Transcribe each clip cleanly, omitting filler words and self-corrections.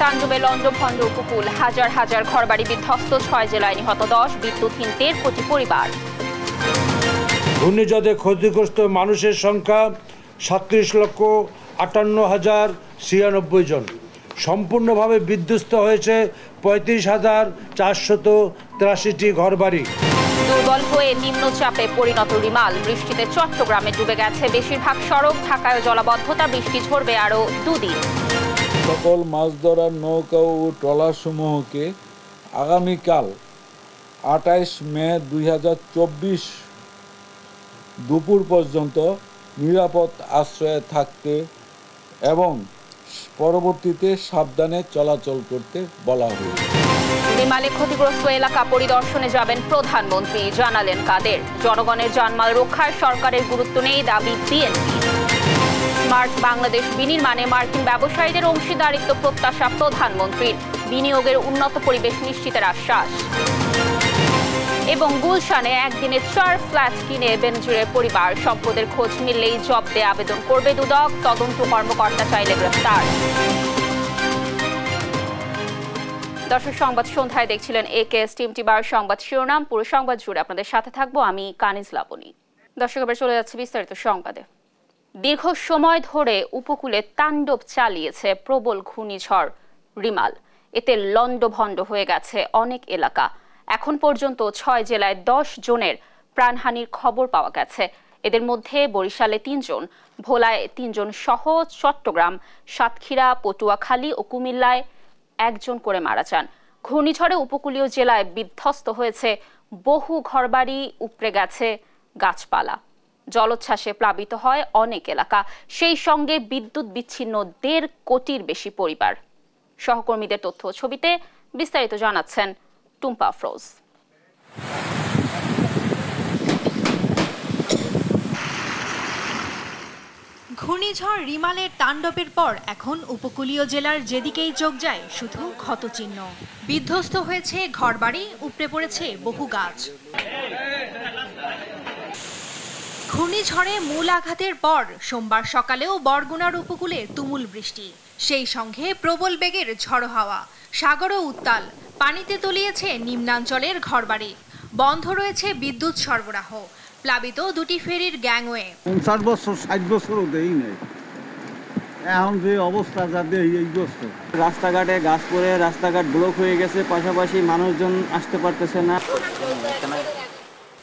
তাণ্ডবে লন্ডভন্ড উপকূল, হাজার হাজার ঘরবাড়ি বিধ্বস্ত, ৬ জেলায় নিহত ১০, বিদ্যুৎহীন ১.৫ কোটি পরিবার। ঘূর্ণিঝড়ে ক্ষতিগ্রস্ত মানুষের সংখ্যা ৩৭,৫৮,০৯৬ জন। সম্পূর্ণভাবে বিধ্বস্ত হয়েছে ৩৫,৪৮৩টি ঘরবাড়ি। দুর্বল হয়ে নিম্নচাপে পরিণত রিমাল, বৃষ্টিতে চট্টগ্রামে ডুবে গেছে বেশিরভাগ সড়ক, ঢাকায় জলাবদ্ধতা, বৃষ্টি ঝরবে আরও ২ দিন। সকল মাছ ধরার নৌকা ও ট্রলারসমূহকে আগামীকাল ২৮ মে ২০২৪ দুপুর পর্যন্ত নিরাপদ আশ্রয়ে থাকতে এবং পরবর্তীতে সাবধানে চলাচল করতে বলা হয়েছে। রিমালে ক্ষতিগ্রস্ত এলাকা পরিদর্শনে যাবেন প্রধানমন্ত্রী, জানালেন কাদের। জনগণের জানমাল রক্ষায় সরকারের গুরুত্ব নেই, দাবি বিএনপি। স্মার্ট বাংলাদেশ বিনির্মাণে মার্কিন ব্যবসায়ীদের অংশীদারিত্ব প্রত্যাশা প্রধানমন্ত্রীর, বিনিয়োগের উন্নত পরিবেশ নিশ্চিতের আশ্বাস। এবং গুলশানে একদিনে ৪ ফ্ল্যাট কিনে বেনজিরের পরিবার, সম্পদের খোঁজ মিললেই জব্দে আবেদন করবে দুদক, তদন্ত কর্মকর্তা চাইলে গ্রেফতার। দর্শক, সংবাদ সন্ধ্যায় দেখছিলেন একেএস টিম টিবার সংবাদ শিরোনাম। পুরো সংবাদ জুড়ে আপনাদের সাথে থাকবো আমি কানিজ লাবণী। দর্শক, এবার চলে যাচ্ছে বিস্তারিত সংবাদে। দীর্ঘ সময় ধরে উপকূলে তাণ্ডব চালিয়েছে প্রবল ঘূর্ণিঝড় রিমাল। এতে লন্ডভন্ড হয়ে গেছে অনেক এলাকা। এখন পর্যন্ত ৬ জেলায় ১০ জনের প্রাণহানির খবর পাওয়া গেছে। এদের মধ্যে বরিশালে ৩ জন, ভোলায় ৩ জন সহ চট্টগ্রাম, সাতক্ষীরা, পটুয়াখালী ও কুমিল্লায় ১ জন করে মারা যান। ঘূর্ণিঝড়ে উপকূলীয় জেলায় বিধ্বস্ত হয়েছে বহু ঘরবাড়ি, উপড়ে গেছে গাছপালা। জলোচ্ছ্বাসে প্লাবিত হয় অনেক এলাকা, সেই সঙ্গে বিদ্যুৎ বিচ্ছিন্ন ১.৫ কোটির বেশি পরিবার। সহকর্মীদের তথ্য ও ছবিতে বিস্তারিত জানাচ্ছেন টুম্পা আফরোজ। ঘূর্ণিঝড় রিমালের তাণ্ডবের পর এখন উপকূলীয় জেলার যেদিকেই চোখ যায় শুধু ক্ষতচিহ্ন। বিধ্বস্ত হয়েছে ঘরবাড়ি, উপড়ে পড়েছে বহু গাছ। ঘূর্ণিঝড়ে মূল আঘাতের পর সোমবার সকালেও বরগুনার উপকূলে তুমুল বৃষ্টি, সেই সঙ্গে প্রবল বেগের ঝড়ো হাওয়া। সাগরও উত্তাল, পানিতে তলিয়েছে নিম্নাঞ্চলের ঘরবাড়ি। বন্ধ রয়েছে বিদ্যুৎ সরবরাহ, প্লাবিত 2টি ফেরির গ্যাংওয়ে। 50 বছর 60 বছরও দেই নেই, এখন যে অবস্থা যা দেই এই বছর। রাস্তাঘাটে গাছ পড়ে রাস্তাঘাট ব্লক হয়ে গেছে, পাশাপাশি মানুষজন আসতে পারতেছে না।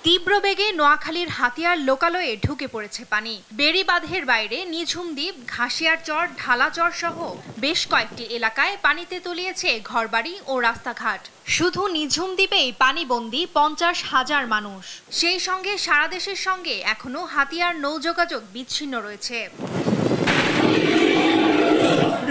তীব্র বেগে নোয়াখালীর হাতিয়ার লোকালয়ে ঢুকে পড়েছে পানি। বেড়িবাঁধের বাইরে নিঝুম দ্বীপ, ঘাসিয়ার চর, ঢালা চর সহ বেশ কয়েকটি এলাকায় পানিতে তলিয়েছে ঘরবাড়ি ও রাস্তাঘাট। শুধু নিঝুম দ্বীপেই পানিবন্দী 50,000 মানুষ। সেই সঙ্গে সারা দেশের সঙ্গে এখনো হাতিয়ার নৌযোগাযোগ বিচ্ছিন্ন রয়েছে।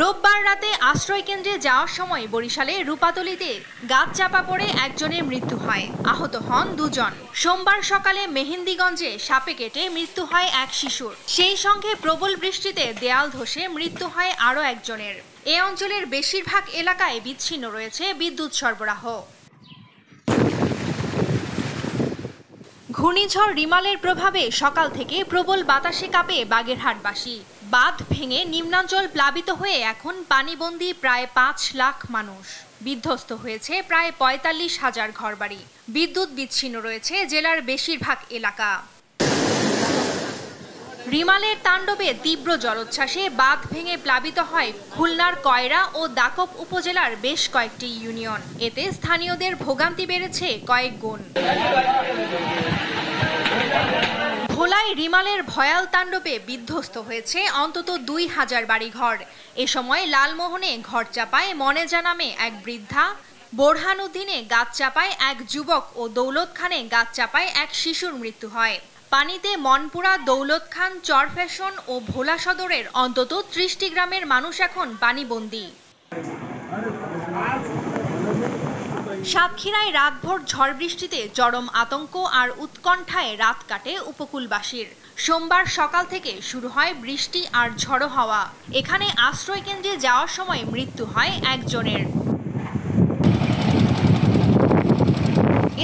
রোববার রাতে আশ্রয় কেন্দ্রে যাওয়ার সময় বরিশালে রূপাতলীতে গাছ চাপা পড়ে একজনের মৃত্যু হয়, আহত হন 2 জন। সোমবার সকালে মেহেন্দিগঞ্জে সাপে কেটে মৃত্যু হয় এক শিশুর। সেই সঙ্গে প্রবল বৃষ্টিতে দেয়াল ধসে মৃত্যু হয় আরও একজনের। এ অঞ্চলের বেশিরভাগ এলাকায় বিচ্ছিন্ন রয়েছে বিদ্যুৎ সরবরাহ। ঘূর্ণিঝড় রিমালের প্রভাবে সকাল থেকে প্রবল বাতাসে কাঁপে বাগেরহাটবাসী। বাঁধ ভেঙে নিম্নাঞ্চল প্লাবিত হয়ে এখন পানিবন্দী প্রায় 5 লাখ মানুষ। বিধ্বস্ত হয়েছে প্রায় 45,000 ঘরবাড়ি। বিদ্যুৎ বিচ্ছিন্ন রয়েছে জেলার বেশিরভাগ এলাকা। রিমালের তাণ্ডবে তীব্র জলোচ্ছ্বাসে বাঁধ ভেঙে প্লাবিত হয় খুলনার কয়রা ও দাকব উপজেলার বেশ কয়েকটি ইউনিয়ন। এতে স্থানীয়দের ভোগান্তি বেড়েছে কয়েক গুণ। ভোলায় রিমালের ভয়াল তাণ্ডবে বিধ্বস্ত হয়েছে অন্তত 2000 বাড়িঘর। এ সময় লালমোহনে ঘর চাপায় মনেজা নামে এক বৃদ্ধা, বোরহানুদ্দিনে গাছ চাপায় এক যুবক ও দৌলত খানে গাছ চাপায় এক শিশুর মৃত্যু হয়। পানিতে মনপুরা, দৌলত খান, চরফ্যাশন ও ভোলা সদরের অন্তত 30টি গ্রামের মানুষ এখন পানিবন্দী। সাতক্ষীরায় রাতভর ঝড় বৃষ্টিতে চরম আতঙ্ক আর উৎকণ্ঠায় রাত কাটে উপকূলবাসীর। সোমবার সকাল থেকে শুরু হয় বৃষ্টি আর ঝড়ো হাওয়া। এখানে আশ্রয় কেন্দ্রে যাওয়ার সময় মৃত্যু হয় একজনের।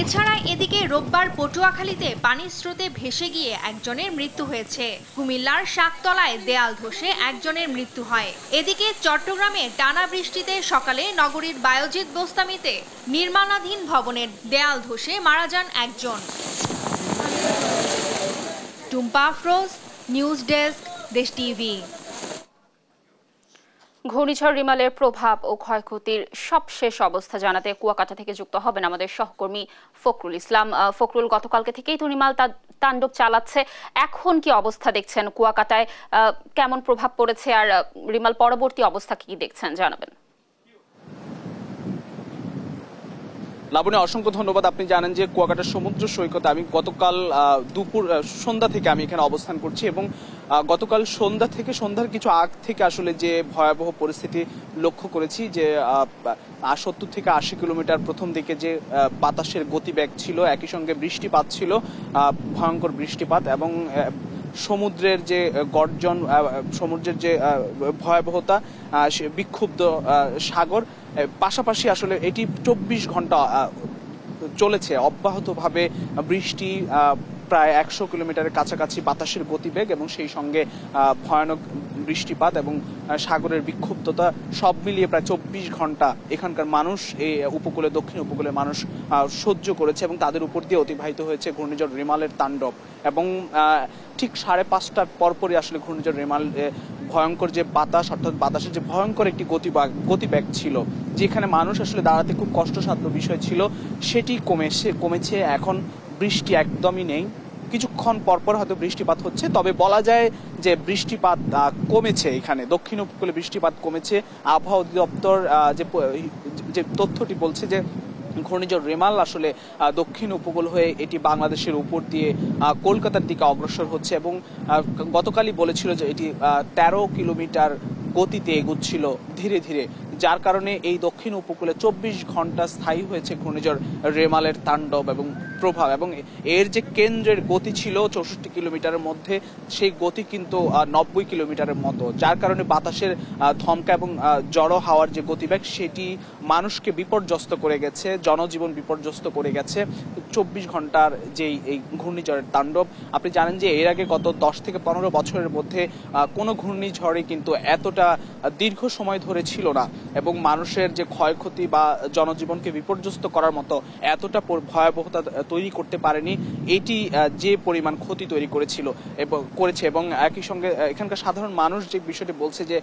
এছাড়া এদিকে রোববার পটুয়াখালীতে পানির স্রোতে ভেসে গিয়ে একজনের মৃত্যু হয়েছে। কুমিল্লার শাকতলায় দেয়াল ধসে একজনের মৃত্যু হয়। এদিকে চট্টগ্রামে টানা বৃষ্টিতে সকালে নগরীর বায়োজিৎ বোস্তামিতে নির্মাণাধীন ভবনের দেয়াল ধসে মারা যান একজন। টুম্পা আফরোজ, নিউজ ডেস্ক, দেশ টিভি। ঘূর্ণিঝড় রিমালের প্রভাব ও ক্ষয়ক্ষতির সবশেষ অবস্থা জানাতে কুয়াকাটা থেকে যুক্ত হবেন আমাদের সহকর্মী ফখরুল ইসলাম। ফখরুল, গতকালকে থেকেই তো রিমাল তাণ্ডব চালাচ্ছে, এখন কি অবস্থা দেখছেন? কুয়াকাটায় কেমন প্রভাব পড়েছে আর রিমাল পরবর্তী অবস্থা কি দেখছেন জানাবেন। লাবণী, অসংখ্য ধন্যবাদ। আপনি জানেন যে কুয়াকাটার সমুদ্র সৈকতে আমি গতকাল সন্ধ্যা থেকে আমি এখানে অবস্থান করছি এবং গতকাল সন্ধ্যার কিছু আগ থেকে আসলে যে ভয়াবহ পরিস্থিতি লক্ষ্য করেছি, যে 70 থেকে 80 কিলোমিটার প্রথম দিকে যে বাতাসের গতিবেগ ছিল, একই সঙ্গে বৃষ্টিপাত ছিল, ভয়ঙ্কর বৃষ্টিপাত এবং সমুদ্রের যে গর্জন, সমুদ্রের যে ভয়াবহতা, বিক্ষুব্ধ সাগর, পাশাপাশি আসলে এটি 24 ঘন্টা চলেছে অব্যাহতভাবে বৃষ্টি, প্রায় 100 কিলোমিটারের কাছাকাছি বাতাসের গতিবেগ এবং সেই সঙ্গে ভয়ানক বৃষ্টিপাত এবং সাগরের বিক্ষুব্ধতা সব মিলিয়ে প্রায় 24 ঘন্টা এখানকার মানুষ, এই উপকূলে, দক্ষিণ উপকূলে মানুষ সহ্য করেছে এবং তাদের উপর দিয়ে অতিবাহিত হয়েছে ঘূর্ণিঝড় রিমালের তাণ্ডব। এবং ঠিক 5:30টার পরপরই আসলে ঘূর্ণিঝড় রিমাল ভয়ঙ্কর যে বাতাস, অর্থাৎ বাতাসের যে ভয়ঙ্কর একটি গতিবেগ ছিল, যেখানে মানুষ আসলে দাঁড়াতে খুব কষ্টসাধ্য বিষয় ছিল, সেটি কমেছে। এখন বৃষ্টি একদমই নেই, কিছুক্ষণ পরপর হয়তো বৃষ্টিপাত হচ্ছে, তবে বলা যায় যে বৃষ্টিপাত কমেছে। এখানে দক্ষিণ উপকূলে বৃষ্টিপাত কমেছে। আবহাওয়া অধিদপ্তর যে তথ্যটি বলছে যে ঘূর্ণিঝড় রিমাল আসলে দক্ষিণ উপকূল হয়ে এটি বাংলাদেশের উপর দিয়ে কলকাতার দিকে অগ্রসর হচ্ছে এবং গতকালই বলেছিল যে এটি 13 কিলোমিটার গতিতে এগুচ্ছিল ধীরে ধীরে, যার কারণে এই দক্ষিণ উপকূলে 24 ঘন্টা স্থায়ী হয়েছে ঘূর্ণিঝড় রেমালের তাণ্ডব এবং প্রভাব। এবং এর যে কেন্দ্রের গতি ছিল 64 কিলোমিটারের মধ্যে, সেই গতি কিন্তু 90 কিলোমিটারের মতো, যার কারণে বাতাসের ধমকা এবং জড়ো হাওয়ার যে গতিবেগ, সেটি মানুষকে বিপর্যস্ত করে গেছে, জনজীবন বিপর্যস্ত করে গেছে 24 ঘন্টার যেই এই ঘূর্ণিঝড়ের তাণ্ডব। আপনি জানেন যে এর আগে গত 10 থেকে 15 বছরের মধ্যে কোনো ঘূর্ণিঝড়ে কিন্তু এতটা দীর্ঘ সময় ধরে ছিল না এবং মানুষের যে ক্ষয়ক্ষতি বা জনজীবনকে বিপর্যস্ত করার মতো এতটা ভয়াবহতা তৈরি করতে পারেনি। এটি যে পরিমাণ ক্ষতি তৈরি করেছে এবং একই সঙ্গে এখানকার সাধারণ মানুষ যে বিষয়টি বলছে যে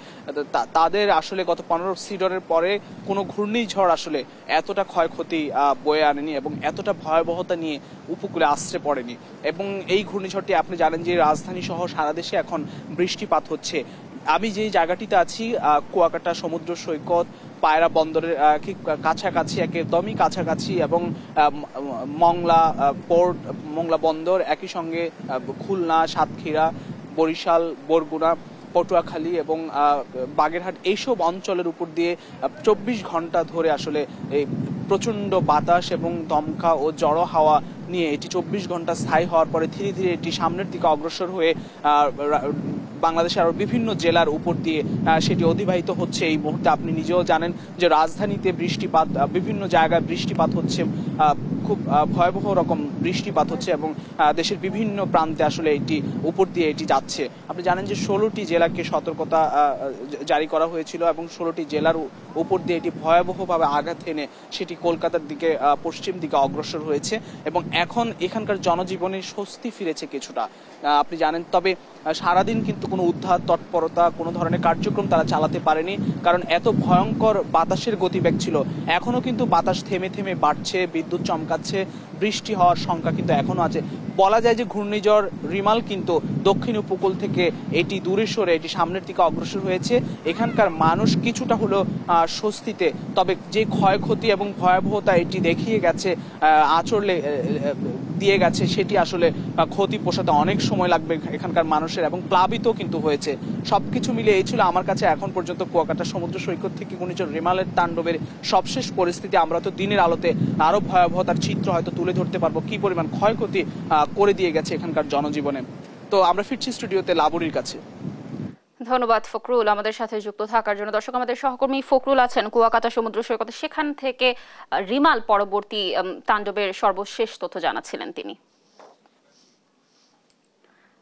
তাদের আসলে গত 15 সিডরের পরে কোনো ঘূর্ণিঝড় আসলে এতটা ক্ষয়ক্ষতি বয়ে আনেনি এবং এতটা ভয়াবহতা নিয়ে উপকূলে আশ্রে পড়েনি। এবং এই ঘূর্ণিঝড়টি আপনি জানেন যে রাজধানী সহ সারা দেশে এখন বৃষ্টিপাত হচ্ছে। আমি যেই জায়গাটিতে আছি, কুয়াকাটা সমুদ্র সৈকত, পায়রা বন্দরের কাছাকাছি, একদমই কাছাকাছি, এবং মংলা পোর্ট, মংলা বন্দর, একই সঙ্গে খুলনা, সাতক্ষীরা, বরিশাল, বরগুনা, পটুয়াখালী এবং বাগেরহাট, এইসব অঞ্চলের উপর দিয়ে 24 ঘন্টা ধরে আসলে এই প্রচণ্ড বাতাস এবং দমকা ও জড়ো হাওয়া নিয়ে এটি 24 ঘন্টা স্থায়ী হওয়ার পরে ধীরে ধীরে এটি সামনের দিকে অগ্রসর হয়ে বাংলাদেশের আরো বিভিন্ন জেলার উপর দিয়ে সেটি অতিবাহিত হচ্ছে। এই মুহূর্তে আপনি নিজেও জানেন যে রাজধানীতে বৃষ্টিপাত, বিভিন্ন জায়গায় বৃষ্টিপাত হচ্ছে, খুব ভয়াবহ রকম বৃষ্টিপাত হচ্ছে এবং দেশের বিভিন্ন প্রান্তে আসলে এটি উপর দিয়ে এটি যাচ্ছে। আপনি জানেন যে 16টি জেলাকে সতর্কতা জারি করা হয়েছিল এবং 16টি জেলার উপর দিয়ে এটি ভয়াবহভাবে আঘাত এনে সেটি কলকাতার দিকে, পশ্চিম দিকে অগ্রসর হয়েছে এবং এখন এখানকার জনজীবনে স্বস্তি ফিরেছে কিছুটা, আপনি জানেন। তবে সারাদিন কিন্তু কোনো উদ্ধার তৎপরতা, কোনো ধরনের কার্যক্রম তারা চালাতে পারেনি, কারণ এত ভয়ঙ্কর বাতাসের গতিবেগ ছিল। এখনো কিন্তু বাতাস থেমে থেমে বাড়ছে, বিদ্যুৎ চমকাচ্ছে, বৃষ্টি হওয়ার সংখ্যা কিন্তু এখনো আছে। বলা যায় যে ঘূর্ণিঝড় রিমাল কিন্তু দক্ষিণ উপকূল থেকে এটি দূরে সরে এটি সামনের দিকে অগ্রসর হয়েছে। এখানকার মানুষ কিছুটা হলো স্বস্তিতে, তবে যে ক্ষয়ক্ষতি এবং ভয়াবহতা এটি দেখিয়ে গেছে, আচরলে দিয়ে গেছে, সেটি আসলে ক্ষতি পোষাতে অনেক সময় লাগবে এখানকার মানুষের, এবং প্লাবিত কিন্তু হয়েছে। সবকিছু মিলে এই ছিল আমার কাছে এখন পর্যন্ত কুয়াকাটা সমুদ্র সৈকত থেকে ঘূর্ণিঝড় রিমালের তাণ্ডবের সবশেষ পরিস্থিতি। আমরা তো দিনের আলোতে আরো ভয়াবহতার চিত্র হয়তো তুলে ধরতে পারবো, কি পরিমাণ ক্ষয়ক্ষতি করে দিয়ে গেছে এখানকার জনজীবনে। তো আমরা ফিরছি স্টুডিওতে লাবণীর কাছে। ধন্যবাদ ফখরুল আমাদের সাথে যুক্ত থাকার জন্য। দর্শক, আমাদের সহকর্মী ফখরুল আছেন কুয়াকাটা সমুদ্র সৈকতে, সেখান থেকে রিমাল পরবর্তী তাণ্ডবের সর্বশেষ তথ্য জানাচ্ছিলেন তিনি।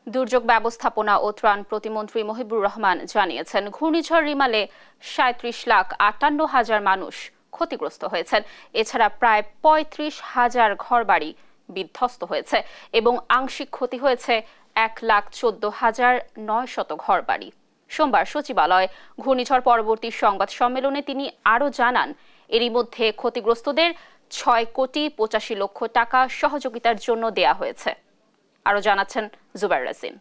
দুর্যোগ ব্যবস্থাপনা ও ত্রাণ প্রতিমন্ত্রী মহিবুর রহমান জানিয়েছেন, ঘূর্ণিঝড় রিমালে ৩৭,৫৮,০০০ মানুষ ক্ষতিগ্রস্ত হয়েছেন। এছাড়া প্রায় ৩৫,০০০ ঘরবাড়ি বিধ্বস্ত হয়েছে এবং আংশিক ক্ষতি হয়েছে ১,১৪,৯০০ ঘরবাড়ি। সোমবার সচিবালয় ঘূর্ণিঝড় পরবর্তী সংবাদ সম্মেলনে তিনি আরও জানান, এরই মধ্যে ক্ষতিগ্রস্তদের ৬,৮৫,০০,০০০ টাকা সহযোগিতার জন্য দেয়া হয়েছে। আরও জানাচ্ছেন জুবাইর রাজিন।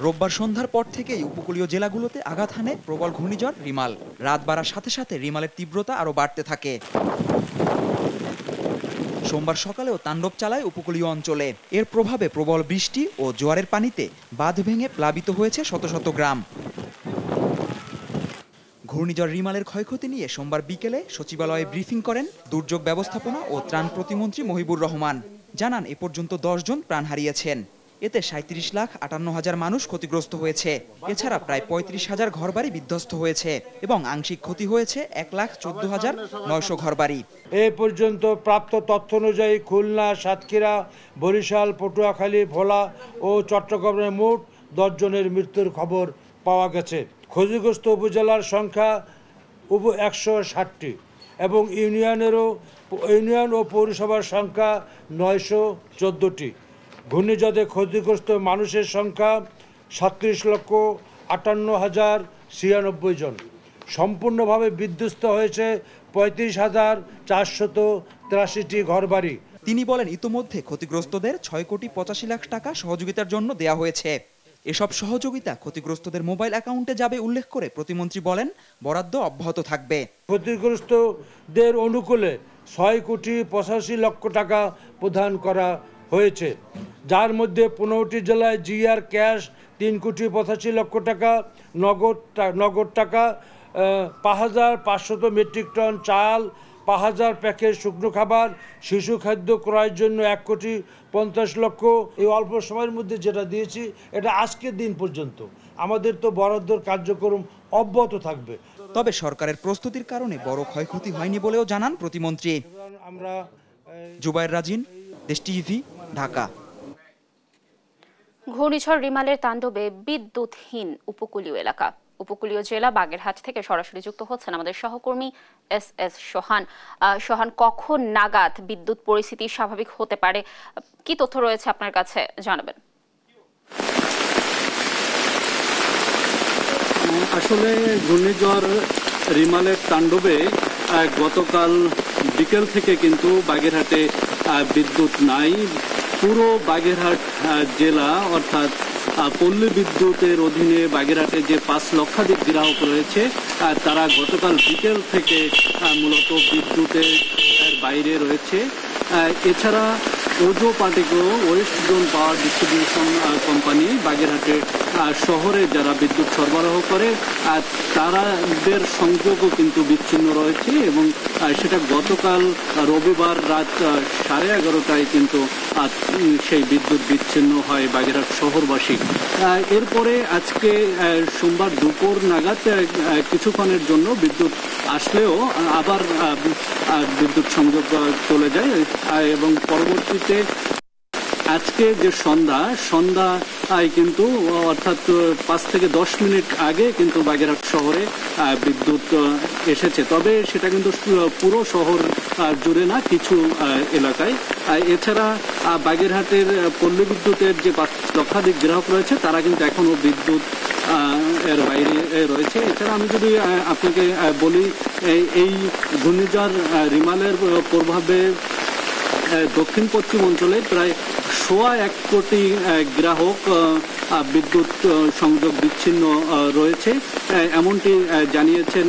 রোববার সন্ধ্যার পর থেকেই উপকূলীয় জেলাগুলোতে আঘাত হানে প্রবল ঘূর্ণিঝড় রিমাল। রাত বাড়ার সাথে সাথে রিমালের তীব্রতা আরও বাড়তে থাকে। সোমবার সকালেও তাণ্ডব চালায় উপকূলীয় অঞ্চলে। এর প্রভাবে প্রবল বৃষ্টি ও জোয়ারের পানিতে বাঁধ ভেঙে প্লাবিত হয়েছে শত শত গ্রাম। ঘূর্ণিঝড় রিমালের ক্ষয়ক্ষতি নিয়ে সোমবার বিকেলে সচিবালয়ে ব্রিফিং করেন দুর্যোগ ব্যবস্থাপনা ও ত্রাণ প্রতিমন্ত্রী মহিবুর রহমান। জানান, এ পর্যন্ত ১০ জন প্রাণ হারিয়েছেন। এতে ৩৭,৫৮,০০০ মানুষ ক্ষতিগ্রস্ত হয়েছে। এছাড়া প্রায় ৩৫,০০০ ঘরবাড়ি বিধ্বস্ত হয়েছে এবং আংশিক ক্ষতি হয়েছে ১,১৪,৯০০ ঘরবাড়ি। এ পর্যন্ত প্রাপ্ত তথ্য অনুযায়ী খুলনা, সাতক্ষীরা, বরিশাল, পটুয়াখালী, ভোলা ও চট্টগ্রামে মোট ১০ জনের মৃত্যুর খবর পাওয়া গেছে। ক্ষতিগ্রস্ত উপজেলার সংখ্যা ১৬০টি এবং ইউনিয়ন ও পৌরসভার সংখ্যা ৯১৪টি। ঘূর্ণিঝড়ে ক্ষতিগ্রস্ত মানুষের সংখ্যা ৩৭,৫৮,০৯৬ জন। সম্পূর্ণভাবে বিধ্বস্ত হয়েছে ৩৫,৪৮৩টি ঘরবাড়ি। তিনি বলেন, ইতোমধ্যে ক্ষতিগ্রস্তদের ৬,৮৫,০০,০০০ টাকা সহযোগিতার জন্য দেয়া হয়েছে। এসব সহযোগিতা ক্ষতিগ্রস্তদের মোবাইল অ্যাকাউন্টে যাবে উল্লেখ করে প্রতিমন্ত্রী বলেন, বরাদ্দ অব্যাহত থাকবে। ক্ষতিগ্রস্তদের অনুকূলে ৬,৮৫,০০,০০০ টাকা প্রদান করা হয়েছে, যার মধ্যে 15টি জেলায় জিআর ক্যাশ ৩,৮৫,০০,০০০ টাকা, নগদ টাকা ৫,৫০০ মেট্রিক টন চাল, ৫,০০০ প্যাকেট শুকনো খাবার, শিশু খাদ্য ক্রয়ের জন্য ১,৫০,০০,০০০। এই অল্প সময়ের মধ্যে যেটা দিয়েছি এটা আজকের দিন পর্যন্ত। আমাদের তো বরাদ্দর কার্যক্রম অব্যাহত থাকবে। তবে সরকারের প্রস্তুতির কারণে বড় ক্ষয়ক্ষতি হয়নি বলেও জানান প্রতিমন্ত্রী। জুবাইর রাজিন, দেশ টিভি, ঢাকা। ঘূর্ণিঝড় রিমালের তাণ্ডবে বিদ্যুৎহীন উপকূলীয় এলাকা। উপকূলীয় জেলা বাগেরহাট থেকে সরাসরি যুক্ত হচ্ছেন আমাদের সহকর্মী এস সোহান। সোহান, কখন নাগাদ বিদ্যুৎ পরিস্থিতি স্বাভাবিক হতে পারে, কি তথ্য রয়েছে আপনার কাছে জানাবেন? আসলে ঘূর্ণিঝড় রিমালের তাণ্ডবে গতকাল বিকেল থেকে কিন্তু বাগেরহাটে বিদ্যুৎ নাই। পুরো বাগেরহাট জেলা অর্থাৎ পল্লী বিদ্যুতের অধীনে বাগেরহাটে যে ৫ লক্ষাধিক গ্রাহক রয়েছে তারা গতকাল বিকেল থেকে মূলত বিদ্যুতের বাইরে রয়েছে। এছাড়া ওজো পার্টিকো West zone power distribution company বাগেরহাটে শহরে যারা বিদ্যুৎ সরবরাহ করে তাদের সংযোগও কিন্তু বিচ্ছিন্ন রয়েছে এবং সেটা গতকাল রবিবার রাত 11:30টায় কিন্তু সেই বিদ্যুৎ বিচ্ছিন্ন হয় বাগেরহাট শহরবাসী। এরপরে আজকে সোমবার দুপুর নাগাদ কিছুক্ষণের জন্য বিদ্যুৎ আসলেও আবার বিদ্যুৎ সংযোগ চলে যায় এবং পরবর্তীতে আজকে যে সন্ধ্যায় কিন্তু অর্থাৎ ৫ থেকে ১০ মিনিট আগে কিন্তু বাগেরহাট শহরে বিদ্যুৎ এসেছে। তবে সেটা কিন্তু পুরো শহর জুড়ে না, কিছু এলাকায়। এছাড়া বাগেরহাটের পল্লী বিদ্যুতের যে ৫ লক্ষাধিক গ্রাহক রয়েছে তারা কিন্তু এখনো বিদ্যুৎ এর বাইরে রয়েছে। এছাড়া আমি যদি আপনাকে বলি, এই ঘূর্ণিঝড় রিমালের প্রভাবে দক্ষিণ পশ্চিম অঞ্চলে প্রায় ১.১ কোটি গ্রাহক বিদ্যুৎ সংযোগ বিচ্ছিন্ন রয়েছে, এমনটি জানিয়েছেন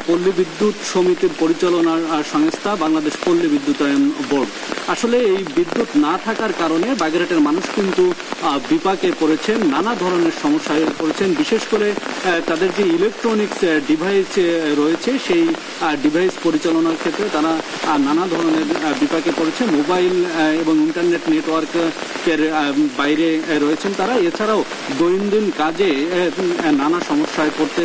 পল্লী বিদ্যুৎ সমিতির পরিচালনার সংস্থা বাংলাদেশ পল্লী বিদ্যুতায়ন বোর্ড। আসলে এই বিদ্যুৎ না থাকার কারণে বাগেরহাটের মানুষ কিন্তু বিপাকে পড়েছেন, নানা ধরনের সমস্যায় পড়েছেন। বিশেষ করে তাদের যে ইলেকট্রনিক্স ডিভাইস রয়েছে সেই ডিভাইস পরিচালনার ক্ষেত্রে তারা নানা ধরনের বিপাকে পড়েছে। মোবাইল এবং ইন্টারনেট নেটওয়ার্কের বাইরে রয়েছেন তারা। এছাড়াও দৈনন্দিন কাজে নানা সমস্যায় পড়তে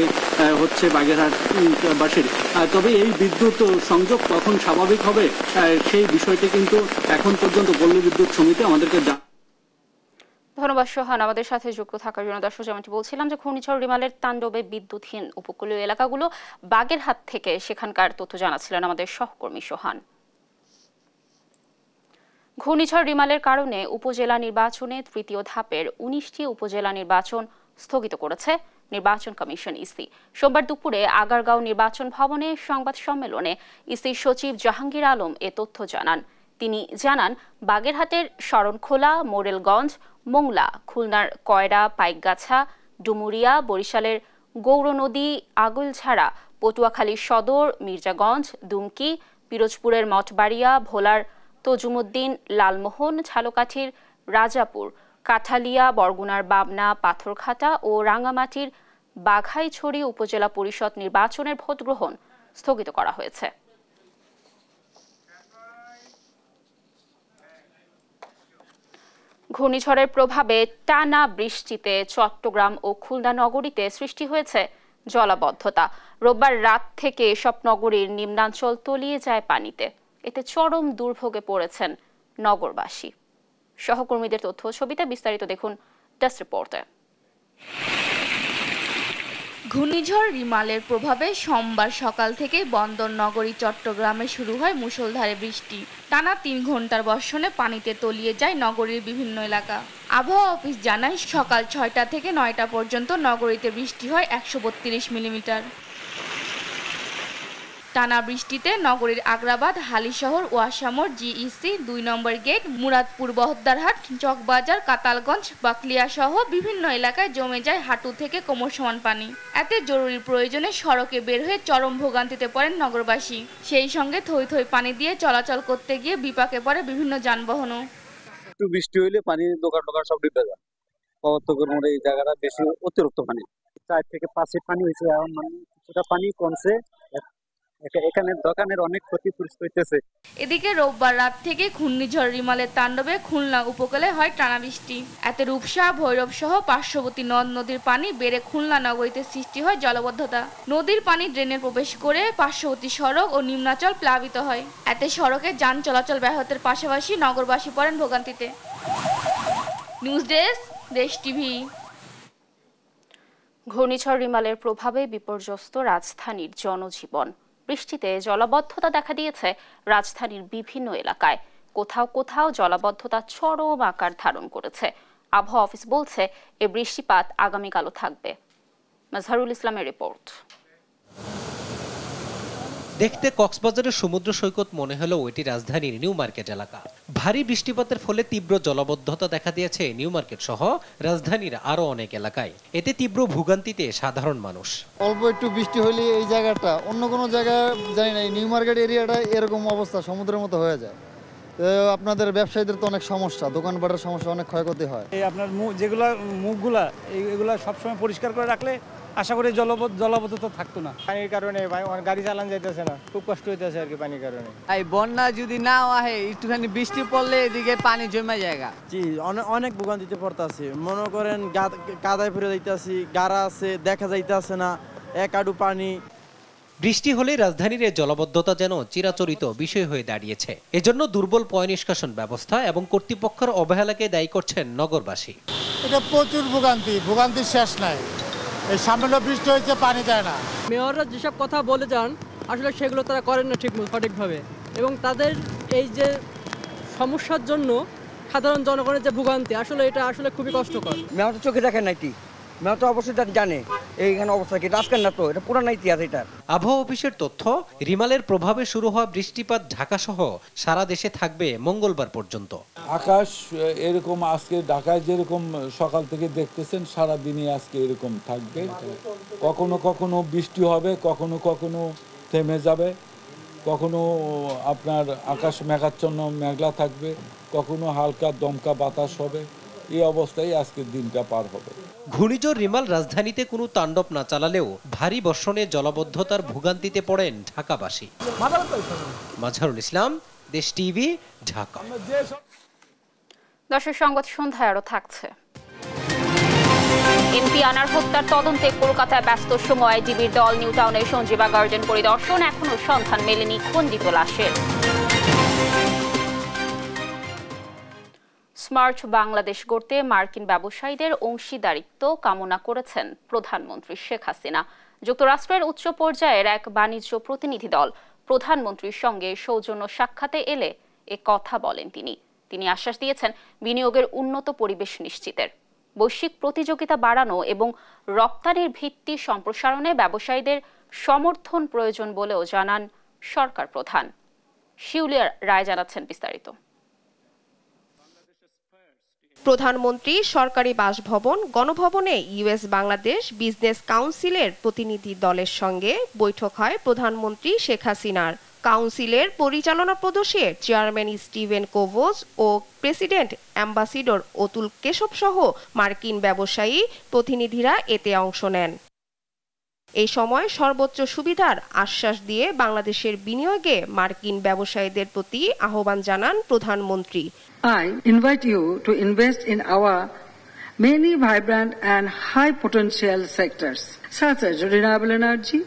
হচ্ছে বাগেরহাটবাসীর। তবে এই বিদ্যুৎ সংযোগ কখন স্বাভাবিক হবে সেই বিষয়টি কিন্তু এখন পর্যন্ত পল্লী বিদ্যুৎ সমিতি আমাদেরকে ধন্যবাদ সোহান আমাদের সাথে যুক্ত থাকার জন্য। দর্শক, যেমনটি বলছিলাম যে ঘূর্ণিঝড় রিমালের তাণ্ডবে বিদ্যুৎহীন উপকূলীয় এলাকাগুলো বাগেরহাট থেকে সেখানকার তথ্য জানাচ্ছিলেন আমাদের সহকর্মী সোহান। ঘূর্ণিঝড় রিমালের কারণে উপজেলা নির্বাচনে তৃতীয় ধাপের 19টি উপজেলা নির্বাচন স্থগিত করেছে নির্বাচন কমিশন ইসি। সোমবার দুপুরে আগারগাঁও নির্বাচন ভবনে সংবাদ সম্মেলনে ইসির সচিব জাহাঙ্গীর আলম এ তথ্য জানান। তিনি জানান, বাগেরহাটের শরণখোলা, মোরেলগঞ্জ, মোংলা, খুলনার কয়রা, পাইকগাছা, ডুমুরিয়া, বরিশালের গৌরনদী, আগৈলঝাড়া, পটুয়াখালীর সদর, মির্জাগঞ্জ, দুমকি, পিরোজপুরের মঠবাড়িয়া, ভোলার তজুমুদ্দিন, লালমোহন, ঝালকাঠির রাজাপুর, কাঠালিয়া, বরগুনার বাবনা, পাথরঘাটা ও রাঙ্গামাটির বাঘাইছড়ি উপজেলা পরিষদ নির্বাচনের ভোট গ্রহণ স্থগিত করা হয়েছে। ঘূর্ণিঝড়ের প্রভাবে টানা বৃষ্টিতে চট্টগ্রাম ও খুলনা নগরীতে সৃষ্টি হয়েছে জলাবদ্ধতা। রোববার রাত থেকে এসব নগরীর নিম্নাঞ্চল তলিয়ে যায় পানিতে। এতে চরম দুর্ভোগে পড়েছেন নগরবাসী। সহকর্মীদের তথ্য ছবিতে বিস্তারিত দেখুন ডেস্ক রিপোর্টে। ঘূর্ণিঝড় রিমালের প্রভাবে সোমবার সকাল থেকে বন্দর নগরী চট্টগ্রামে শুরু হয় মুষলধারে বৃষ্টি। টানা 3 ঘন্টার বর্ষণে পানিতে তলিয়ে যায় নগরীর বিভিন্ন এলাকা। আবহাওয়া অফিস জানায়, সকাল 6টা থেকে 9টা পর্যন্ত নগরীতে বৃষ্টি হয় 132 মিলিমিটার। টানা বৃষ্টিতে নগরীর আগ্রাবাদ, হালিশহর, ওয়াসামোড়, জিইসি, 2 নম্বর গেট, মুরাদপুর, বহদ্দারহাট, চকবাজার, কাতালগঞ্জ, বাকলিয়া সহ বিভিন্ন এলাকায় জমে যায় হাঁটু থেকে কোমর সমান পানি। এতে জরুরি প্রয়োজনে সড়কে বের হয়ে চরম ভোগান্তিতে পড়েন নগরবাসী। সেই সঙ্গে থই থই পানি দিয়ে চলাচল করতে গিয়ে বিপাকে পড়ে বিভিন্ন যানবাহনও। একটু বৃষ্টি হইলে পানি দোকান সব ডুবে যায়। এই জায়গাটা বেশি অতিরিক্ত পানি, 4 থেকে 5 ফিট পানি হয়েছে। এখন মানে কিছুটা পানি কমছে, এখানে দোকানের অনেক ক্ষতিগ্রস্ত হইতেছে। এদিকে রোববার রাত থেকে ঘূর্ণিঝড় রিমালের তাণ্ডবে খুলনা উপকূলে হয় টানা বৃষ্টি। এতে রূপসা, ভৈরব সহ পার্শ্ববর্তী নদ নদীর পানি বেড়ে খুলনা নগরীতে সৃষ্টি হয় জলাবদ্ধতা। নদীর পানি ড্রেনে প্রবেশ করে পার্শ্ববর্তী সড়ক ও নিম্নাঞ্চল প্লাবিত হয়। এতে সড়কে যান চলাচল ব্যাহতের পাশাপাশি নগরবাসী পড়েন ভোগান্তিতে। নিউজ ডেস্ক, দেশ টিভি। ঘূর্ণিঝড় রিমালের প্রভাবে বিপর্যস্ত রাজধানীর জনজীবন। বৃষ্টিতে জলাবদ্ধতা দেখা দিয়েছে রাজধানীর বিভিন্ন এলাকায়। কোথাও কোথাও জলাবদ্ধতা চরম আকার ধারণ করেছে। আবহাওয়া অফিস বলছে, এ বৃষ্টিপাত আগামীকালও থাকবে। মাজহারুল ইসলামের রিপোর্ট। দেখতে কক্সবাজারের সমুদ্র সৈকত মনে হলেও এটি রাজধানীর নিউ মার্কেট এলাকা। ভারী বৃষ্টিপাতের ফলে তীব্র জলাবদ্ধতা দেখা দিয়েছে নিউ মার্কেট সহ রাজধানীর আরো অনেক এলাকায়। এতে তীব্র ভোগান্তিতে সাধারণ মানুষ। অল্প একটু বৃষ্টি হলে এই জায়গাটা অন্য কোনো জায়গায় জানি না, নিউ মার্কেট এরিয়াটা এরকম অবস্থা সমুদ্রের মতো হয়ে যায়। আপনাদের ব্যবসায়ীদের তো অনেক সমস্যা, দোকানপাটের সমস্যা, অনেক ক্ষয়ক্ষতি হয়। আপনার যেগুলা মুখগুলা এগুলা সবসময় পরিষ্কার করে রাখলে আশা করি জলাবদ্ধতা থাকতো না। পানির কারণে গাড়ি চালান যাইতেছে না, খুব কষ্ট হইতেছে আর কি পানির কারণে। এই বন্যা যদি না আহে, একটুখানি বৃষ্টি পড়লে এদিকে পানি জমে জায়গা। জি, অনেক ভোগান্তিতে পড়তেছে। মনে করেন কাদায় ফিরে যাইতেছি, গাড়া আছে দেখা যাইতেছে না, এক আডু পানি। বৃষ্টি হলে রাজধানীর জলাবদ্ধতা যেন চিরাচরিত বিষয় হয়ে দাঁড়িয়েছে। এজন্য দুর্বল পয় নিষ্কাশন ব্যবস্থা এবং কর্তৃপক্ষের অবহেলাকে দায়ী করছেন নগরবাসী। এটা প্রচুর ভোগান্তির শেষ নাই। এই সামান্য বৃষ্টি হয়েছে, পানি দেয় না। মেয়ররা যেসব কথা বলে যান, আসলে সেগুলো তারা করেন না সঠিকভাবে, এবং তাদের এই যে সমস্যার জন্য সাধারণ জনগণের যে ভোগান্তি, আসলে এটা আসলে খুবই কষ্টকর। মেয়র চোখে দেখেন নাকি, মেয়র তো অবশ্যই জানে এইখানে অবস্থা কি, আজকের না তো, এটা পুরানো ইতিহাস এটা। আবহাওয়া অফিসের তথ্য, রিমালের প্রভাবে শুরু হওয়া বৃষ্টিপাত ঢাকা সহ সারা দেশে থাকবে মঙ্গলবার পর্যন্ত। আকাশ এরকম আজকে ঢাকায় যেরকম সকাল থেকে দেখতেছেন সারা দিনই আজকে এরকম থাকবে। কখনো কখনো বৃষ্টি হবে, কখনো কখনো থেমে যাবে, কখনো আপনার আকাশ মেঘাচ্ছন্ন মেঘলা থাকবে, কখনো হালকা দমকা বাতাস হবে। এই অবস্থায় আজকের দিনটা পার হবে। ঘূর্ণিঝড় রিমাল রাজধানীতে কোনো তাণ্ডব না চালালেও ভারী বর্ষণে জলাবদ্ধতার ভোগান্তিতে পড়েন ঢাকাবাসী। মাজহারুল ইসলাম, দেশ টিভি, ঢাকা। দর্শক, সংবাদ সন্ধ্যায় আরো থাকছে। এমপি আনার হত্যার তদন্তে কলকাতায় ব্যস্ত সময় ডিবির দল নিউ টাউনের সঞ্জীবা গার্ডেন পরিদর্শন, এখনো সন্ধান মেলেনি খণ্ডিত লাশের। স্মার্ট বাংলাদেশ গড়তে মার্কিন ব্যবসায়ীদের অংশীদারিত্ব কামনা করেছেন প্রধানমন্ত্রী শেখ হাসিনা। যুক্তরাষ্ট্রের উচ্চ পর্যায়ের এক বাণিজ্য প্রতিনিধি দল প্রধানমন্ত্রীর সঙ্গে সৌজন্য সাক্ষাতে এলে এ কথা বলেন তিনি আশ্বাস দিয়েছেন বিনিয়োগের উন্নত পরিবেশ নিশ্চিতের, বৈশ্বিক প্রতিযোগিতা বাড়ানো এবং রপ্তানির ভিত্তি সম্প্রসারণে ব্যবসায়ীদের সমর্থন প্রয়োজন বলেও জানান সরকার প্রধান। শিউলিয়া রায় জানাচ্ছেন বিস্তারিত। প্রধানমন্ত্রী সরকারি বাসভবন গণভবনে ইউএস বাংলাদেশ বিজনেস কাউন্সিলের প্রতিনিধি দলের সঙ্গে বৈঠক হয় প্রধানমন্ত্রী শেখ হাসিনার। কাউন্সিলের পরিচালনা প্রদেশে চেয়ারম্যান স্টিভেন কোভোজ ও প্রেসিডেন্ট অ্যাম্বাসিডর অতুল কেশব সহ মার্কিন ব্যবসায়ী প্রতিনিধিরা এতে অংশ নেন। এই সময় সর্বোচ্চ সুবিধার আশ্বাস দিয়ে বাংলাদেশের বিনিয়োগে মার্কিন ব্যবসায়ীদের প্রতি আহ্বান জানান প্রধানমন্ত্রী। I invite you to invest in our many vibrant and high potential sectors such as renewable energy,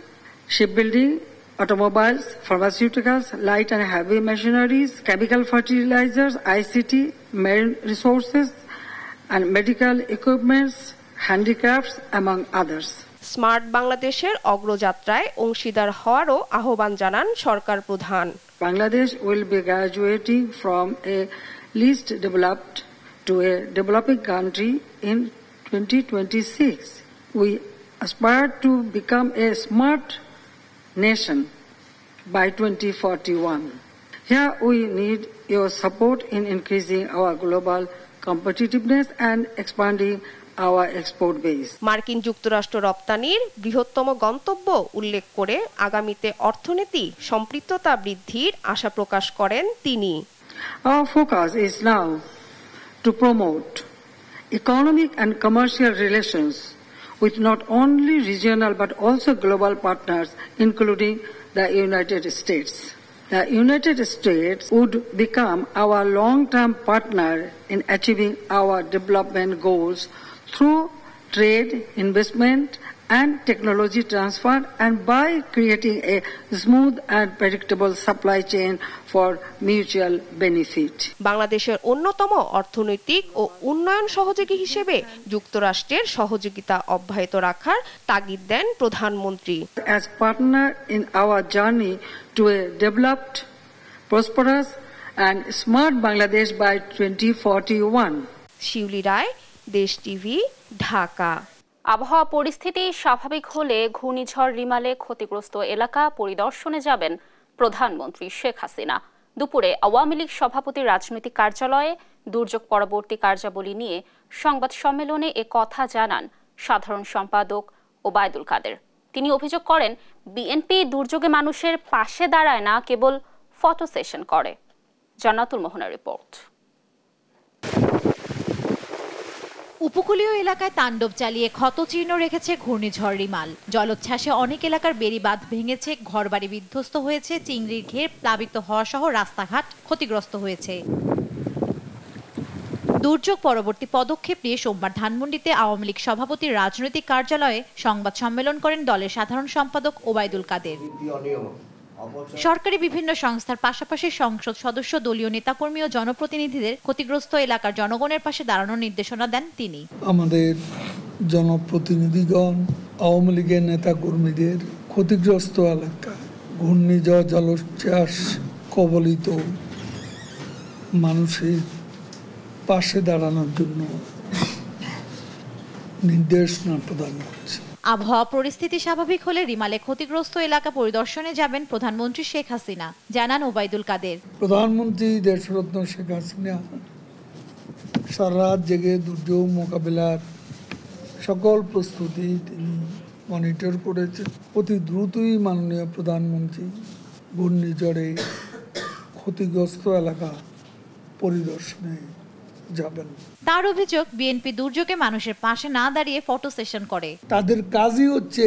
shipbuilding, automobiles, pharmaceuticals, light and heavy machineries, chemical fertilizers, ICT, marine resources and medical equipments, handicrafts among others. Smart বাংলাদেশের অগ্রযাত্রায় অংশীদার হওয়ারও আহ্বান জানান সরকার প্রধান। Bangladesh will be graduating from a least developed to a developing country in 2026. We aspire to become a smart nation by 2041. Here we need your support in increasing our global competitiveness and expanding our export base. মার্কিন যুক্তরাষ্ট্র রপ্তানির বৃহত্তম গন্তব্য উল্লেখ করে আগামীতে অর্থনীতি সম্পৃক্ততা বৃদ্ধির আশা প্রকাশ করেন তিনি। Our focus is now to promote economic and commercial relations with not only regional but also global partners, including the United States. The United States would become our long-term partner in achieving our development goals through trade, investment, and technology transfer, and by creating a smooth and predictable supply chain for mutual benefit. বাংলাদেশের অন্যতম অর্থনৈতিক ও উন্নয়ন সহযোগী হিসেবে যুক্তরাষ্ট্রের সহযোগিতা অব্যাহত রাখার তাগিদ দেন প্রধানমন্ত্রী। As partner in our journey to a developed, prosperous, and smart Bangladesh by 2041. শিউলি রায়, দেশ টিভি, ঢাকা। আবহাওয়া পরিস্থিতি স্বাভাবিক হলে ঘূর্ণিঝড় রিমালে ক্ষতিগ্রস্ত এলাকা পরিদর্শনে যাবেন প্রধানমন্ত্রী শেখ হাসিনা। দুপুরে আওয়ামী লীগ সভাপতির রাজনৈতিক কার্যালয়ে দুর্যোগ পরবর্তী কার্যাবলী নিয়ে সংবাদ সম্মেলনে এ কথা জানান সাধারণ সম্পাদক ওবায়দুল কাদের। তিনি অভিযোগ করেন বিএনপি দুর্যোগে মানুষের পাশে দাঁড়ায় না, কেবল ফটো সেশন করে। জান্নাতুল মোহনার রিপোর্ট। উপকূলীয় এলাকায় তাণ্ডব চালিয়ে ক্ষতচিহ্ন রেখেছে ঘূর্ণিঝড় রিমাল। জলোচ্ছ্বাসে অনেক এলাকার বেড়িবাঁধ ভেঙেছে, ঘরবাড়ি বিধ্বস্ত হয়েছে, চিংড়ির ঘের প্লাবিত হওয়া সহ রাস্তাঘাট ক্ষতিগ্রস্ত হয়েছে। দুর্যোগ পরবর্তী পদক্ষেপ নিয়ে সোমবার ধানমন্ডিতে আওয়ামী লীগ সভাপতির রাজনৈতিক কার্যালয়ে সংবাদ সম্মেলন করেন দলের সাধারণ সম্পাদক ওবায়দুল কাদের। সরকারি বিভিন্ন সংস্থার পাশাপাশি সংসদ সদস্য, দলীয় নেতাকর্মী ও জনপ্রতিনিধিদের ক্ষতিগ্রস্ত এলাকার জনগণের পাশে দাঁড়ানোর নির্দেশনা দেন তিনি। আমাদের জনপ্রতিনিধিগণ, আওয়ামী লীগের নেতাকর্মীদের ক্ষতিগ্রস্ত এলাকা, ঘূর্ণিঝড় জলোচ্ছ্বাস কবলিত মানুষের পাশে দাঁড়ানোর জন্য নির্দেশনা প্রদান করছে। আবহাওয়া পরিস্থিতি স্বাভাবিক হলে রিমালে ক্ষতিগ্রস্ত এলাকা পরিদর্শনে যাবেন প্রধানমন্ত্রী শেখ হাসিনা, জানান ওবায়দুল কাদের। প্রধানমন্ত্রী দেশরত্ন শেখ হাসিনা সারা রাত জেগে দুর্যোগ মোকাবিলার সকল প্রস্তুতি তিনি মনিটর করেছেন। অতি দ্রুতই মাননীয় প্রধানমন্ত্রী ঘূর্ণিঝড়ে ক্ষতিগ্রস্ত এলাকা পরিদর্শনে যাবেন। তার অভিযোগ, বিএনপি দুর্যোগে মানুষের পাশে না দাঁড়িয়ে ফটো সেশন করে। তাদের কাজই হচ্ছে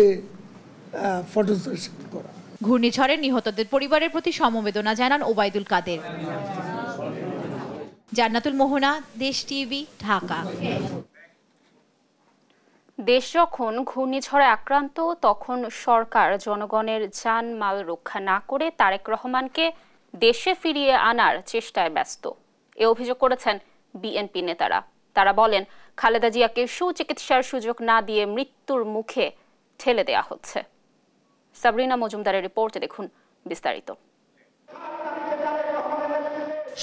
ফটো সেশন করা। ঘূর্ণিঝড়ে নিহতদের পরিবারের প্রতি সমবেদনা জানান ওবায়দুল কাদের। জান্নাতুল মোহনা, দেশ টিভি, ঢাকা। দেশ যখন ঘূর্ণিঝড়ে আক্রান্ত, তখন সরকার জনগণের জানমাল রক্ষা না করে তারেক রহমানকে দেশে ফিরিয়ে আনার চেষ্টায় ব্যস্ত, এ অভিযোগ করেছেন বিএনপি নেতারা। তারা বলেন, খালেদা জিয়াকে সুচিকিৎসার সুযোগ না দিয়ে মৃত্যুর মুখে ঠেলে দেয়া হচ্ছে। সাবরিনা মজুমদারের রিপোর্টে দেখুন বিস্তারিত।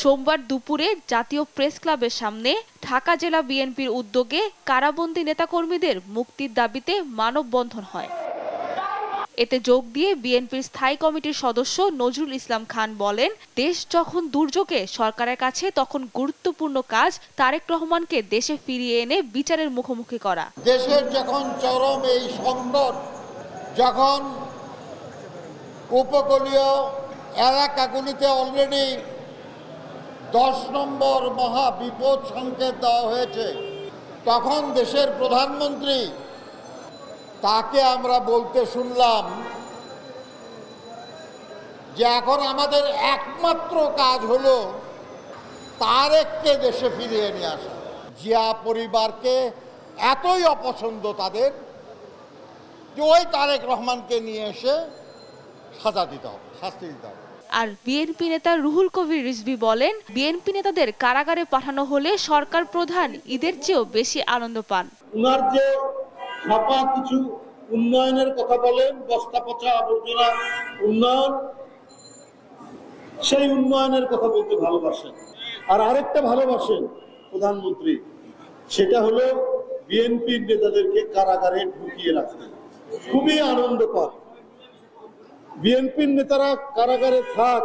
সোমবার দুপুরে জাতীয় প্রেস ক্লাবের সামনে ঢাকা জেলা বিএনপির উদ্যোগে কারাবন্দী নেতাকর্মীদের মুক্তির দাবিতে মানববন্ধন হয়। এতে যোগ দিয়ে বিএনপির স্থায়ী কমিটির সদস্য নজরুল ইসলাম খান বলেন, দেশ যখন দুর্যোগে সরকারের কাছে, তখন গুরুত্বপূর্ণ কাজ তারেক রহমানকে দেশে ফিরিয়ে এনে বিচারের মুখোমুখি করা। দেশের যখন চরম এই সংকট, যখন উপকূলীয় এলাকাগুলিতে অলরেডি 10 নম্বর মহা বিপদ সংকেত দেওয়া হয়েছে, তখন দেশের প্রধানমন্ত্রী তাকে আমরা বলতে শুনলাম যে এখন আমাদের একমাত্র কাজ হলো তারেককে দেশে ফিরিয়ে নিয়ে আসা। জিয়া পরিবারকে এতই অপছন্দ তাদের যে ওই তারেক রহমানকে নিয়ে এসে সাজা দিতে হবে, শাস্তি দিতে হবে। আর বিএনপি নেতা রুহুল কবির রিজভী বলেন, বিএনপি নেতাদের কারাগারে পাঠানো হলে সরকার প্রধান ঈদের চেয়েও বেশি আনন্দ পান। উনার যে ছাপা কিছু উন্নয়নের কথা বলেন, বস্তা পচা আবর্জনা উন্নয়ন, সেই উন্নয়নের কথা বলতে ভালোবাসেন। আর আরেকটা ভালোবাসেন প্রধানমন্ত্রী, সেটা হলো বিএনপির নেতাদেরকে কারাগারে ঢুকিয়ে রাখতে। খুবই আনন্দ পান বিএনপির নেতারা কারাগারে থাক,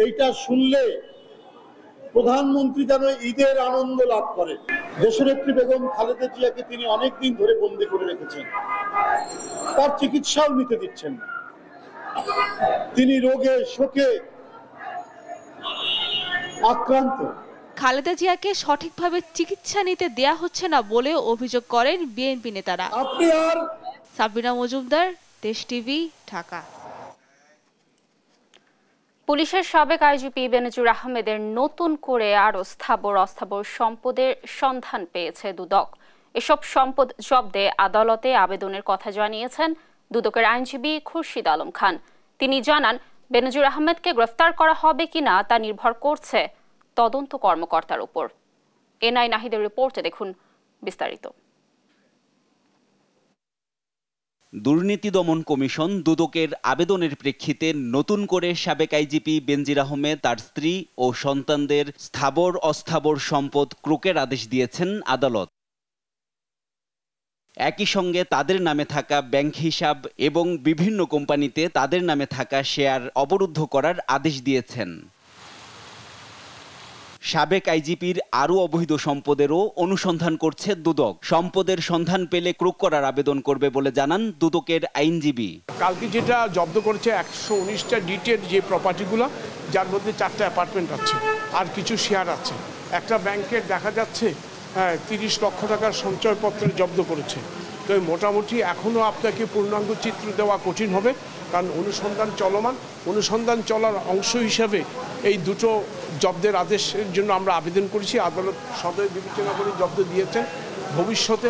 এইটা শুনলে প্রধানমন্ত্রী যেন ঈদের আনন্দ লাভ করে। দেশনেত্রী বেগম খালেদা জিয়াকে তিনি অনেকদিন ধরে বন্দী করে রেখেছেন, তার চিকিৎসাও নিতে দিচ্ছেন না। তিনি রোগে শোকে আক্রান্ত। খালেদা জিয়াকে সঠিকভাবে চিকিৎসা নিতে দেয়া হচ্ছে না বলেও অভিযোগ করেন বিএনপি নেতারা। সাবরিনা মজুমদার, দেশ টিভি, ঢাকা। পুলিশের সাবেক আইজিপি বেনজির আহমেদের নতুন করে আরও স্থাবর অস্থাবর সম্পদের সন্ধান পেয়েছে দুদক। এসব সম্পদ জব্দে আদালতে আবেদনের কথা জানিয়েছেন দুদকের আইনজীবী খুরশিদ আলম খান। তিনি জানান, বেনজির আহমেদকে গ্রেফতার করা হবে কিনা তা নির্ভর করছে তদন্ত কর্মকর্তার উপর। এনআই নাহিদের রিপোর্টে দেখুন বিস্তারিত। দুর্নীতি দমন কমিশন দুদকের আবেদনের প্রেক্ষিতে নতুন করে সাবেক আইজিপি বেনজির আহমেদ, তার স্ত্রী ও সন্তানদের স্থাবর অস্থাবর সম্পদ ক্রোকের আদেশ দিয়েছেন আদালত। একই সঙ্গে তাদের নামে থাকা ব্যাংক হিসাব এবং বিভিন্ন কোম্পানিতে তাদের নামে থাকা শেয়ার অবরুদ্ধ করার আদেশ দিয়েছেন। সাবেক আইজিপির আরও অবৈধ সম্পদেরও অনুসন্ধান করছে দুদক। সম্পদের সন্ধান পেলে ক্রোক করার আবেদন করবে বলে জানান দুদকের আইনজীবী। কালকে যেটা জব্দ করেছে 119টা ডিটের যে প্রপার্টিগুলো, যার মধ্যে 4টা অ্যাপার্টমেন্ট আছে আর কিছু শেয়ার আছে। একটা ব্যাংকের দেখা যাচ্ছে 30 লক্ষ টাকার সঞ্চয়পত্র জব্দ করেছে। তো মোটামুটি এখনও আপনাকে পূর্ণাঙ্গ চিত্র দেওয়া কঠিন হবে, কারণ অনুসন্ধান চলমান। অনুসন্ধান চলার অংশ হিসাবে এই দুটো জব্দের আদেশের জন্য আমরা আবেদন করেছি। আদালত সদয় বিবেচনা করে জব্দ দিয়েছেন। ভবিষ্যতে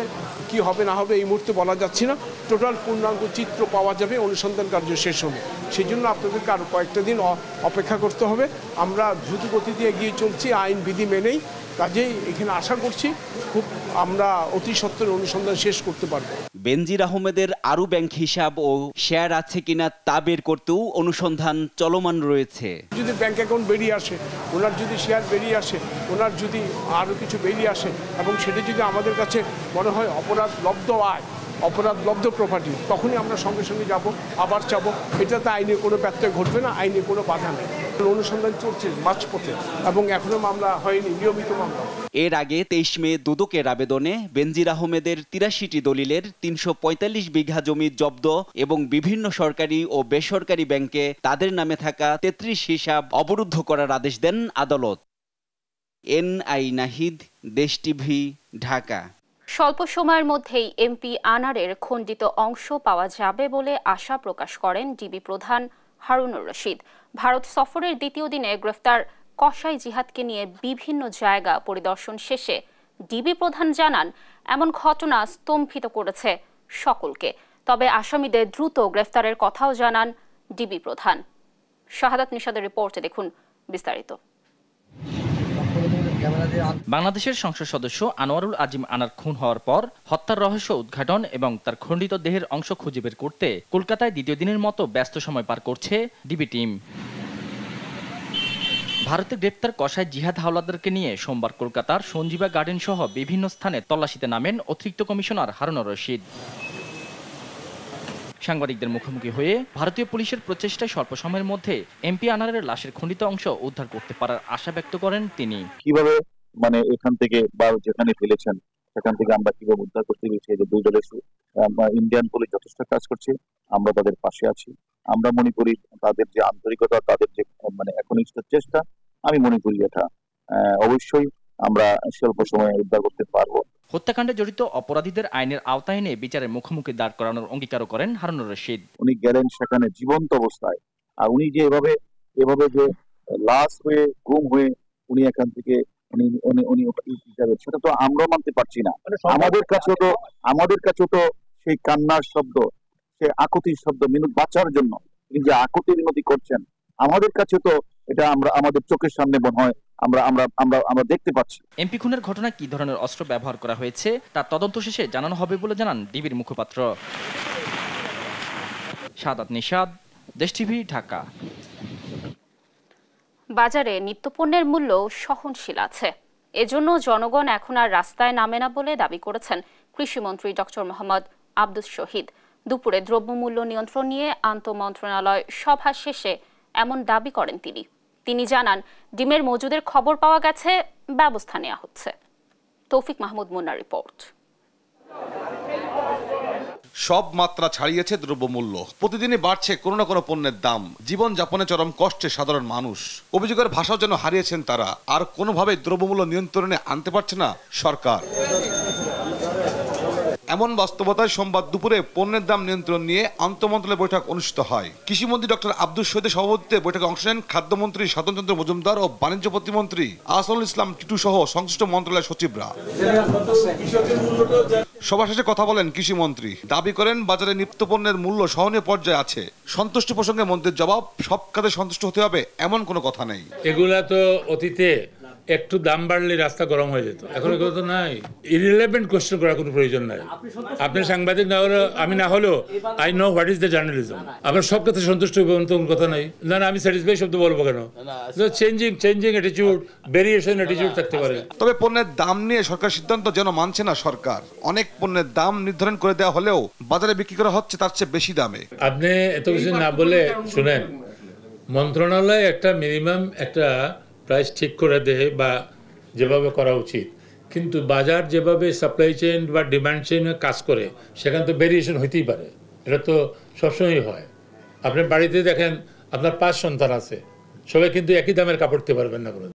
কি হবে না হবে এই মুহূর্তে বলা যাচ্ছে না। টোটাল পূর্ণাঙ্গ চিত্র পাওয়া যাবে অনুসন্ধান কার্য শেষ হলে। সেই জন্য আপনাদেরকে আরও কয়েকটা দিন অপেক্ষা করতে হবে। আমরা দ্রুত গতিতে এগিয়ে চলছি আইন বিধি মেনেই। কাজেই এখানে আশা করছি খুব আমরা অতি সত্বর অনুসন্ধান শেষ করতে পারব। বেনজির আহমেদের আরও ব্যাংক হিসাব ও শেয়ার আছে কিনা তা বের করতেও অনুসন্ধান চলমান রয়েছে। যদি ব্যাংক অ্যাকাউন্ট বেরিয়ে আসে, ওনার যদি শেয়ার বেরিয়ে আসে, ওনার যদি আরও কিছু বেরিয়ে আসে এবং সেটা যদি আমাদের কাছে মনে হয় অপরাধ লব্ধ আয়, অপরাধ লব্ধ প্রপার্টি, তখনই আমরা সঙ্গে সঙ্গে যাব, আবার চাবো। এটাতে আইনে কোনো ব্যত্যয় ঘটবে না, আইনে কোনো বাধা নেই। অনুসন্ধান চলছে মাঝপথে এবং এখনো মামলা হয়নি, নিয়মিত মামলা। এর আগে 23 মে দুদকের আবেদনে বেনজির আহমেদের 83টি দলিলের 345 বিঘা জমি জব্দ এবং বিভিন্ন সরকারি ও বেসরকারি ব্যাংকে তাদের নামে থাকা 33 হিসাব অবরুদ্ধ করার আদেশ দেন আদালত। NI নাহিদ, দেশ টিভি, ঢাকা। স্বল্প সময়ের মধ্যেই এমপি আনারের খণ্ডিত অংশ পাওয়া যাবে বলে আশা প্রকাশ করেন ডিবি প্রধান হারুনুর রশিদ। ভারত সফরের দ্বিতীয় দিনে গ্রেফতার কসাই জিহাদকে নিয়ে বিভিন্ন জায়গা পরিদর্শন শেষে ডিবি প্রধান জানান, এমন ঘটনা স্তম্ভিত করেছে সকলকে। তবে আসামিদের দ্রুত গ্রেফতারের কথাও জানান ডিবি প্রধান। শাহাদাত নিশাদের রিপোর্টে দেখুন বিস্তারিত। বাংলাদেশের সংসদ সদস্য আনোয়ারুল আজিম আনার খুন হওয়ার পর হত্যার রহস্য উদ্ঘাটন এবং তার খণ্ডিত দেহের অংশ খুঁজে বের করতে কলকাতায় দ্বিতীয় দিনের মতো ব্যস্ত সময় পার করছে ডিবি টিম। ভারতে গ্রেপ্তার কসাই জিহাদ হাওলাদারকে নিয়ে সোমবার কলকাতার সঞ্জীবা গার্ডেন সহ বিভিন্ন স্থানে তল্লাশিতে নামেন অতিরিক্ত কমিশনার হারুনুর রশিদ। সাংবাদিকদের মুখোমুখি হয়ে ভারতীয় পুলিশের প্রচেষ্টায় স্বল্প সময়ের মধ্যে এমপি আনারের লাশের খণ্ডিত অংশ উদ্ধার করতে পারার আশা ব্যক্ত করেন তিনি। কিভাবে এখান থেকে বা যেখানে ফেলেছেন সেখান থেকে আমরা কিভাবে উদ্ধার করতে পেরেছি, যে দুই দলের ইন্ডিয়ান পুলিশ যথেষ্ট কাজ করছে, আমরা তাদের পাশে আছি। আমরা মনে করি তাদের যে আন্তরিকতা, তাদের যে একনিষ্ঠ চেষ্টা, আমি মনে করি এটা অবশ্যই আমরা স্বল্প সময়ে উদ্ধার করতে পারবো। হত্যাকাণ্ডে জড়িত অপরাধীদের আইনের আওতায় এনে বিচারের মুখোমুখি দাঁড় করানোর অঙ্গীকারও করেন হারুনুর রশিদ। উনি গেলেন সেখানে জীবন্ত অবস্থায়, আর উনি যে এভাবে যে লাশ হয়ে গুম হয়ে উনি এখান থেকে সেটা তো আমরা মানতে পারছি না। আমাদের কাছে তো সেই কান্নার শব্দ, সে আকুতির শব্দ, মিনু বাঁচার জন্য তিনি যে আকুতি মিনতি করছেন, আমাদের কাছে তো এটা আমাদের চোখের সামনে মনে হয় আমরা দেখতে পাচ্ছি। এমপি খুনের ঘটনায় কি ধরনের অস্ত্র ব্যবহার করা হয়েছে তার তদন্ত শেষে জানানো হবে বলে জানান ডিবির মুখপাত্র। শাহাদাত নিশাদ, দেশ টিভি, ঢাকা। বাজারে নিত্যপণ্যের মূল্য সহনশীল আছে, এজন্য জনগণ এখন আর রাস্তায় নামে না বলে দাবি করেছেন কৃষিমন্ত্রী ডক্টর মোহাম্মদ আব্দুস শহীদ। দুপুরে দ্রব্যমূল্য নিয়ন্ত্রণ নিয়ে আন্তঃমন্ত্রণালয় সভা শেষে এমন দাবি করেন তিনি জানান, ডিমের মজুদের খবর পাওয়া গেছে, ব্যবস্থা নেওয়া হচ্ছে। তৌফিক মাহমুদ মুন্নার রিপোর্ট। সব মাত্রা ছাড়িয়েছে দ্রব্যমূল্য, প্রতিদিনই বাড়ছে কোনো না কোনো পণ্যের দাম। জীবন যাপনে চরম কষ্টে সাধারণ মানুষ, অভিযোগের ভাষাও যেন হারিয়েছেন তারা। আর কোনোভাবেই দ্রব্যমূল্য নিয়ন্ত্রণে আনতে পারছে না সরকার। এমন বাস্তবতায় সোমবার দুপুরে পণ্যের দাম নিয়ন্ত্রণ নিয়ে আন্তঃমন্ত্রণালয় বৈঠক অনুষ্ঠিত হয়। কৃষিমন্ত্রী ডক্টর আব্দুস শহীদের সভাপতিত্বে বৈঠকে অংশ নেন খাদ্যমন্ত্রী স্বতন্ত্র মজুমদার ও বাণিজ্য প্রতিমন্ত্রী আহসানুল ইসলাম টিটু সহ সংশ্লিষ্ট মন্ত্রণালয়ের সচিবরা। সভা শেষে কথা বলেন কৃষিমন্ত্রী, দাবি করেন বাজারে নিত্যপণ্যের মূল্য সহনীয় পর্যায়ে আছে। সন্তুষ্টি প্রসঙ্গে মন্ত্রীর জবাব, সব কাজে সন্তুষ্ট হতে হবে এমন কোনো কথা নেই। এগুলা তো অতীতে একটু দাম বাড়লে রাস্তা গরম হয়ে যেত, এখন এগুলো তো নাই। ইরিলেভেন্ট কোশ্চেন করার কোনো প্রয়োজন নাই। আপনি সাংবাদিক না হলেও, আমি না হলেও, I know what is the journalism. আপনার সব ক্ষেত্রে সন্তুষ্ট হবে এমন কোনো কথা নাই। না আমি স্যাটিসফাই শব্দ বলবো কেন? চেঞ্জিং অ্যাটিটিউড, ভেরিয়েশন অ্যাটিটিউড থাকতে পারে। তবে পণ্যের দাম নিয়ে সরকার সিদ্ধান্ত যেন মানছে না সরকার। অনেক পণ্যের দাম নির্ধারণ করে দেওয়া হলেও বাজারে বিক্রি করা হচ্ছে তার চেয়ে বেশি দামে। আপনি এত কিছু না বলে শুনেন, মন্ত্রণালয় একটা মিনিমাম একটা প্রাইস ঠিক করে দেয় বা যেভাবে করা উচিত, কিন্তু বাজার যেভাবে সাপ্লাই চেইন বা ডিমান্ড চেইনে কাজ করে সেখানে তো ভেরিয়েশন হইতেই পারে। এটা তো সবসময়ই হয়। আপনি বাড়িতে দেখেন আপনার 5 সন্তান আছে, সবাই কিন্তু একই দামের কাপড় দিতে পারবেন না কোনো।